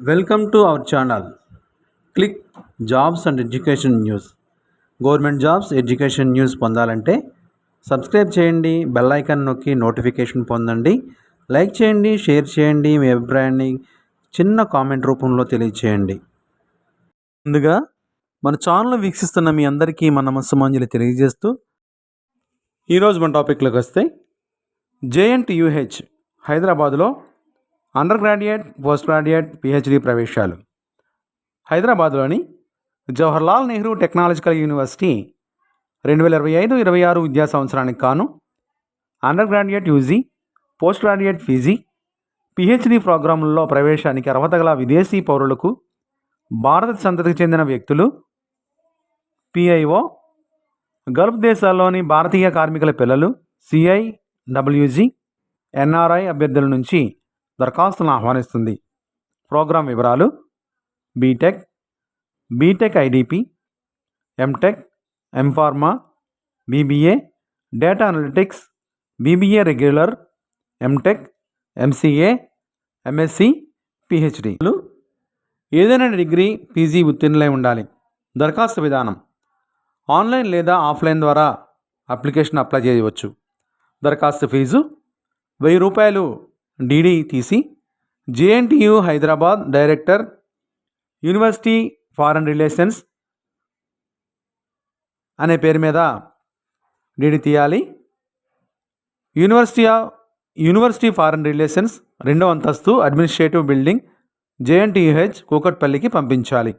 Welcome to our channel. Click jobs and education news. Government jobs education news పొందాలంటే subscribe చేయండి, bell icon నొక్కి notification పొందండి. Like చేయండి, share చేయండి, మీ అభిప్రాయాన్ని చిన్న కామెంట్ రూపంలో తెలియచేయండి. ముందుగా మన ఛానల్ వీక్షిస్తున్న మీ అందరికీ మన నమస్సుమాంజలి తెలియజేస్తూ ఈరోజు మన టాపిక్లోకి వస్తే JNTUH హైదరాబాదులో under graduate, post graduate, PhD ప్రవేశాలు. హైదరాబాద్లోని జవహర్లాల్ నెహ్రూ టెక్నాలజికల్ యూనివర్సిటీ 2025-26 విద్యా సంవత్సరానికి కాను under graduate UG, post graduate PG, PhD ప్రోగ్రాముల్లో ప్రవేశానికి అర్హత గల విదేశీ పౌరులకు, భారత సంతతికి చెందిన వ్యక్తులు, PIO, గల్ఫ్ దేశాల్లోని భారతీయ కార్మికుల పిల్లలు, CIWG, NRI అభ్యర్థుల నుంచి దరఖాస్తులను ఆహ్వానిస్తుంది. ప్రోగ్రాం వివరాలు: BTech IDP, MTech, MPharma, BBA, data analytics, BBA regular, MTech, MCA, MSc, PhD. ఏదైనా డిగ్రీ, PG ఉత్తీర్ణులై ఉండాలి. దరఖాస్తు విధానం: ఆన్లైన్ లేదా ఆఫ్లైన్ ద్వారా అప్లికేషన్ అప్లై చేయవచ్చు. దరఖాస్తు ఫీజు ₹1000 DD తీసి JNTU Hyderabad director, university foreign relations అనే పేరు మీద DD తీయాలి. యూనివర్సిటీ ఫారెన్ రిలేషన్స్ 2వ అంతస్తు, అడ్మినిస్ట్రేటివ్ బిల్డింగ్, JNTUH కూకట్పల్లికి పంపించాలి.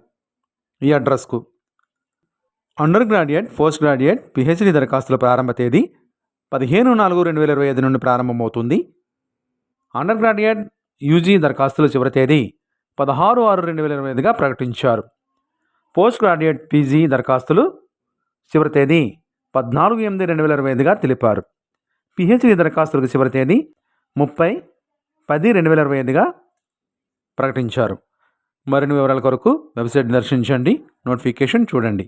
ఈ అడ్రస్కు. Under graduate, post graduate, PhD దరఖాస్తుల ప్రారంభ తేదీ 15/4/2025 నుండి ప్రారంభమవుతుంది. అండర్ గ్రాడ్యుయేట్ UG దరఖాస్తుల చివరి తేదీ 16/6/2025గా ప్రకటించారు. పోస్ట్ గ్రాడ్యుయేట్ PG దరఖాస్తులు చివరి తేదీ 14/8/2025గా తెలిపారు. PhD దరఖాస్తులకు చివరి తేదీ 30/10/2025గా ప్రకటించారు. మరిన్ని వివరాల కొరకు వెబ్సైట్ దర్శించండి, నోటిఫికేషన్ చూడండి.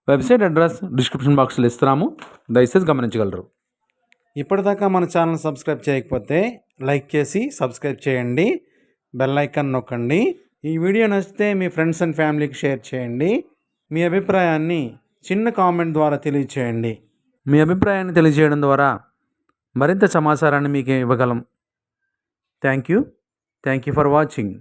వెబ్సైట్ అడ్రస్ డిస్క్రిప్షన్ బాక్స్లో ఇస్తున్నాము, దయచేసి గమనించగలరు. ఇప్పటిదాకా మన ఛానల్ సబ్స్క్రైబ్ చేయకపోతే లైక్ చేసి సబ్స్క్రైబ్ చేయండి, బెల్ ఐకాన్ నొక్కండి. ఈ వీడియో నచ్చితే మీ ఫ్రెండ్స్ అండ్ ఫ్యామిలీకి షేర్ చేయండి. మీ అభిప్రాయాన్ని చిన్న కామెంట్ ద్వారా తెలియచేయండి. మీ అభిప్రాయాన్ని తెలియజేయడం ద్వారా మరింత సమాచారాన్ని మీకు ఇవ్వగలం. Thank you for watching.